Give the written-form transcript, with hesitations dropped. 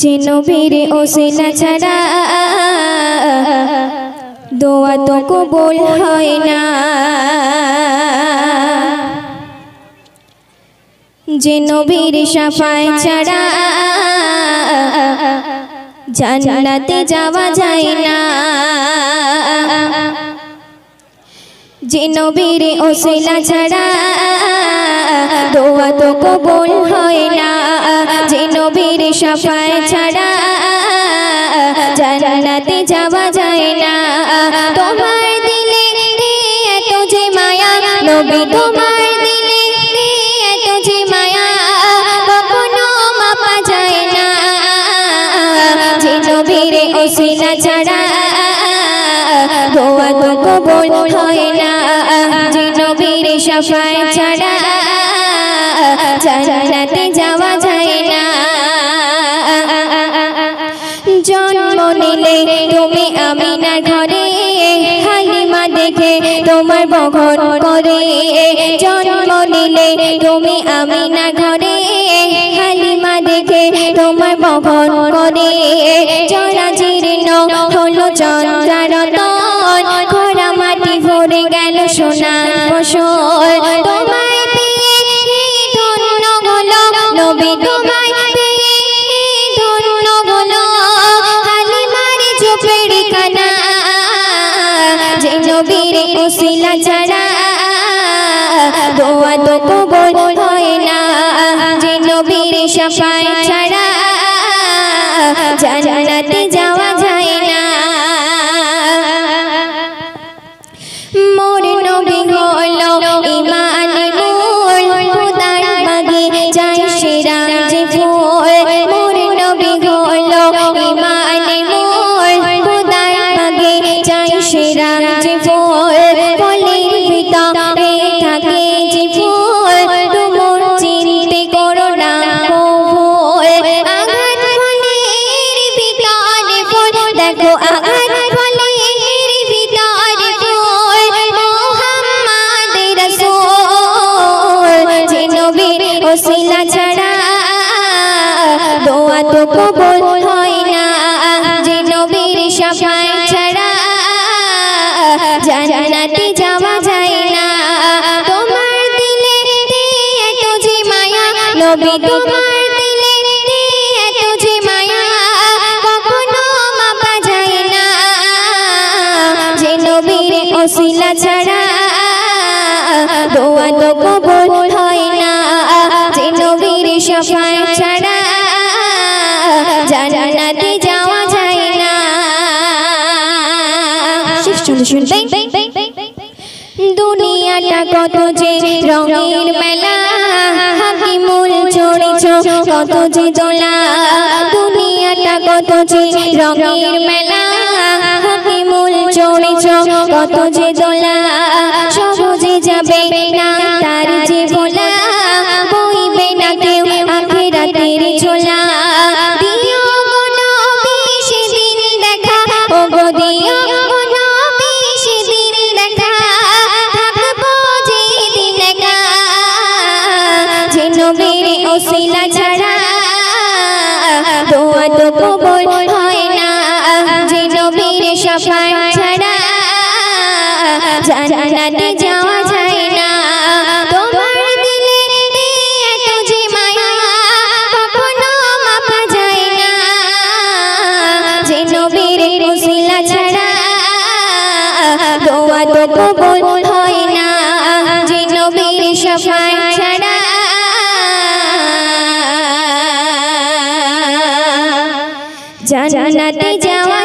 যে নবীর ওসিলা ছাড়া দোয়া তো কবুল হয় না, যে নবীর শাফায়াত ছাড়া জান্নাতে যাওয়া যায় না, যে নবীর ওসিলা ছাড়া দোয়া তো কবুল হয় না, যে নবীর শাফায়াত ছাড়া জান্নাতে যাওয়া যায় না। তোমার দিলে এত যে মায়া নবী, তোমার দিলে এত যে মায়া কখনো মাপা যায় না, যে নবীর ওসিলা ছাড়া দোয়া তো কবুল হয় না, যে নবীর শাফায়াত ছাড়া জান্নাতে যাওয়া যায় না। জন্ম নিলে তুমি আমিনার ঘরে, হালিমা দেখে তোমার বহন করে, জন্ম নিলে তুমি আমিনার ঘরে, হালিমা দেখে তোমার বহন করে, জরাজীর্ণ হলো চন্দ্রারতন, খরা মাটি ভরে গেল সোনার ফসল, তোমায় পেয়ে ধন্য হলো নবী, তোমায় পেয়ে ধন্য হলো হালিমার ঝোপের খানা, যে নবীর ওসিলা ছাড়া দোয়া তো কবুল হয় না, যে নবীর শাফায়াত ছাড়া জান্নাতে যাওয়া যায় না। মোর নবী হলো ঈমানের মূল, খোদার বাগিচায় সেরা যে ফুল, মোর নবী হলো ঈমানের মূল, খোদার বাগিচায় সেরা যে ফুল, ফলের ভিতরে থাকে যে ফুল, তুমুর চিনতে করো না ভুল, আঘাত ফলের ভিতরে ফুল, দেখো আঘাত ফলের ভিতরে ফুল, মুহাম্মদ রাসূল, যে নবীর ওসিলা ছাড়া দোয়া তো কবুল হয় না, যে নবীর শাফায়াত ছাড়া জান্নাতে যাওয়া যায় না। তোমার দিলে এত যে মায়া নবী, তোমার দিলে এত যে মায়া কখনো মাপা যায় না, যে নবীর ওসিলা ছাড়া দোয়া তো কবুল হয় না, যে নবীর শাফায়াত ছাড়া জান্নাতে যাওয়া যায় না। দুনিয়াটা কত যে রঙের মেলা, হাকিমুল চড়েছ কত যে দোলা, দুনিয়াটা কত যে রঙের মেলা, হাকিমুল চড়েছ কত যে দোলা, সহজে যাবে না তার যে ভোলা, বইবে না কেউ আখিরাতের ঝোলা, দিও গো নবী সেদিন দেখা, ও গো দিও গো নবী সেদিন দেখা, থাকবো যেদিন একা, যে নবীর ওসিলা ছাড়া দোয়া তো কবুল হয় না, যে নবীর শাফায়াত ছাড়া জান্নাতে যাওয়া যায় না। তোমার দিলে এত যে মায়া কখনো মাপা যায় না, যে নবীর ওসিলা ছাড়া দোয়া তো কবুল হয় না, যে নবীর শাফায়াত ছাড়া জান্নাতে যাওয়া